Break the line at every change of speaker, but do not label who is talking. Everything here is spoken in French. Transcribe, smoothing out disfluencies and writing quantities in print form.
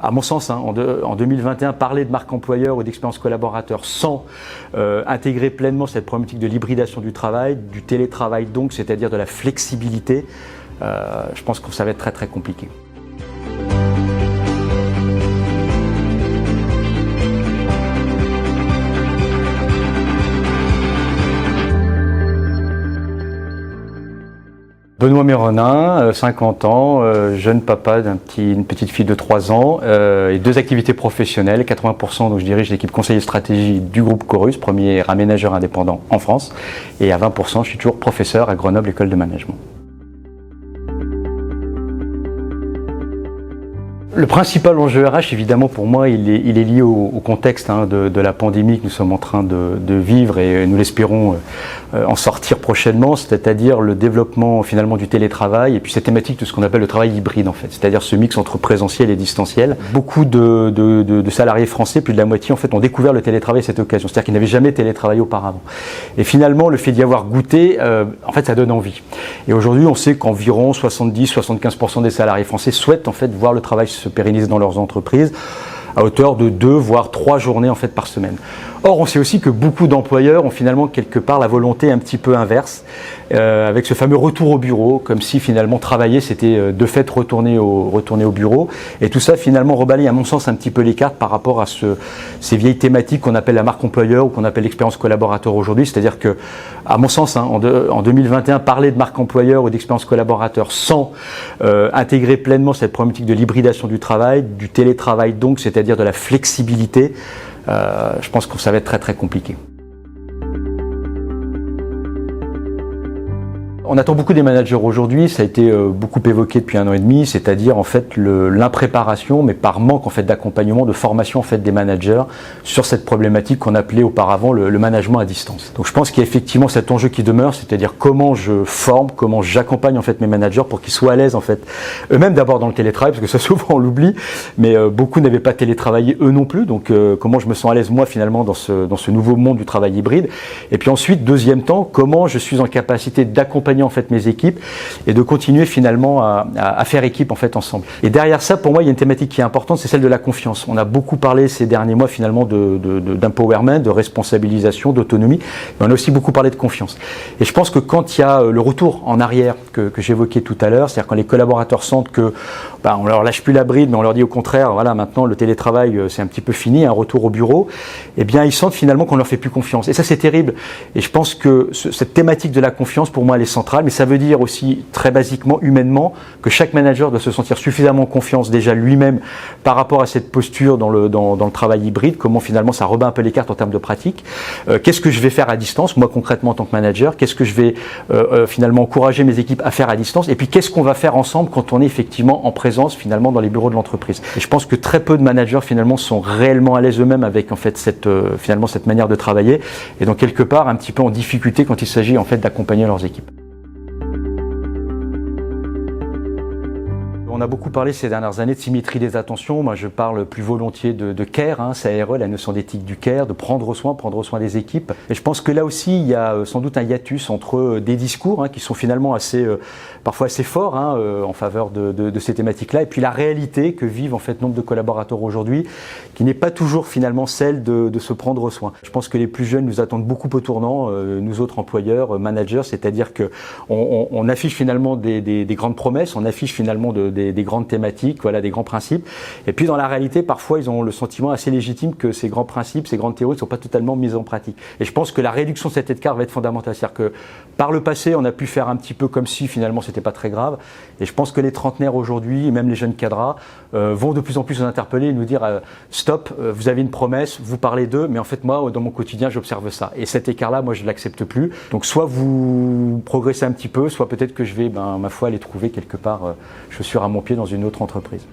À mon sens, en 2021, parler de marque employeur ou d'expérience collaborateur sans intégrer pleinement cette problématique de l'hybridation du travail, du télétravail donc, c'est-à-dire de la flexibilité, je pense que ça va être très très compliqué. Benoît Méronin, 50 ans, jeune papa d'une petite fille de 3 ans et 2 activités professionnelles, 80% donc je dirige l'équipe conseiller stratégie du groupe Corus, premier aménageur indépendant en France, et à 20% je suis toujours professeur à Grenoble École de Management. Le principal enjeu RH, évidemment, pour moi, il est lié au contexte de la pandémie que nous sommes en train de vivre et nous l'espérons en sortir prochainement, c'est-à-dire le développement finalement du télétravail et puis cette thématique de ce qu'on appelle le travail hybride en fait, c'est-à-dire ce mix entre présentiel et distanciel. Beaucoup de salariés français, plus de la moitié en fait, ont découvert le télétravail à cette occasion, c'est-à-dire qu'ils n'avaient jamais télétravaillé auparavant. Et finalement, le fait d'y avoir goûté, en fait, ça donne envie. Et aujourd'hui, on sait qu'environ 70-75% des salariés français souhaitent en fait voir le travail se pérenniser dans leurs entreprises à hauteur de 2 voire 3 journées en fait par semaine. Or, on sait aussi que beaucoup d'employeurs ont finalement quelque part la volonté un petit peu inverse, avec ce fameux retour au bureau, comme si finalement travailler c'était de fait retourner au bureau. Et tout ça finalement rebalaye à mon sens un petit peu les cartes par rapport à ces vieilles thématiques qu'on appelle la marque employeur ou qu'on appelle l'expérience collaborateur aujourd'hui. C'est-à-dire que, à mon sens, en 2021, parler de marque employeur ou d'expérience collaborateur sans intégrer pleinement cette problématique de l'hybridation du travail, du télétravail donc, c'est-à-dire de la flexibilité, je pense que ça va être très très compliqué. On attend beaucoup des managers aujourd'hui, ça a été beaucoup évoqué depuis 1 an et demi, c'est-à-dire en fait l'impréparation, mais par manque en fait d'accompagnement, de formation en fait des managers sur cette problématique qu'on appelait auparavant le management à distance. Donc je pense qu'il y a effectivement cet enjeu qui demeure, c'est-à-dire comment je forme, comment j'accompagne en fait mes managers pour qu'ils soient à l'aise en fait eux-mêmes d'abord dans le télétravail, parce que ça souvent on l'oublie, mais beaucoup n'avaient pas télétravaillé eux non plus, donc comment je me sens à l'aise moi finalement dans ce nouveau monde du travail hybride. Et puis ensuite, deuxième temps, comment je suis en capacité d'accompagner en fait mes équipes et de continuer finalement à faire équipe en fait ensemble. Et derrière ça, pour moi, il y a une thématique qui est importante, c'est celle de la confiance. On a beaucoup parlé ces derniers mois finalement d'empowerment, de responsabilisation, d'autonomie, mais on a aussi beaucoup parlé de confiance. Et je pense que quand il y a le retour en arrière que j'évoquais tout à l'heure, c'est-à-dire quand les collaborateurs sentent que on leur lâche plus la bride, mais on leur dit au contraire, voilà, maintenant le télétravail c'est un petit peu fini, un retour au bureau, eh bien ils sentent finalement qu'on leur fait plus confiance. Et ça c'est terrible. Et je pense que cette thématique de la confiance, pour moi, elle est centrale, mais ça veut dire aussi très basiquement, humainement, que chaque manager doit se sentir suffisamment confiance déjà lui-même par rapport à cette posture dans le travail hybride, comment finalement ça rebat un peu les cartes en termes de pratique. Qu'est-ce que je vais faire à distance, moi concrètement en tant que manager, qu'est-ce que je vais finalement encourager mes équipes à faire à distance, et puis qu'est-ce qu'on va faire ensemble quand on est effectivement en présence finalement dans les bureaux de l'entreprise. Et je pense que très peu de managers finalement sont réellement à l'aise eux-mêmes avec en fait finalement cette manière de travailler, et donc quelque part un petit peu en difficulté quand il s'agit en fait d'accompagner leurs équipes. On a beaucoup parlé ces dernières années de symétrie des attentions. Moi, je parle plus volontiers de care, CARE, la notion d'éthique du care, de prendre soin des équipes. Et je pense que là aussi, il y a sans doute un hiatus entre des discours qui sont finalement parfois assez forts en faveur de ces thématiques-là, et puis la réalité que vivent en fait nombre de collaborateurs aujourd'hui, qui n'est pas toujours finalement celle de se prendre soin. Je pense que les plus jeunes nous attendent beaucoup au tournant, nous autres employeurs, managers, c'est-à-dire que on affiche finalement des grandes promesses, on affiche finalement des grandes thématiques, voilà, des grands principes. Et puis dans la réalité, parfois, ils ont le sentiment assez légitime que ces grands principes, ces grandes théories ne sont pas totalement mises en pratique. Et je pense que la réduction de cet écart va être fondamentale. C'est-à-dire que par le passé, on a pu faire un petit peu comme si finalement c'était pas très grave. Et je pense que les trentenaires aujourd'hui, et même les jeunes cadras, vont de plus en plus nous interpeller et nous dire stop, vous avez une promesse, vous parlez d'eux, mais en fait moi, dans mon quotidien, j'observe ça. Et cet écart-là, moi, je ne l'accepte plus. Donc soit vous progressez un petit peu, soit peut-être que je vais, ma foi, aller trouver quelque part chaussure à mon pied dans une autre entreprise.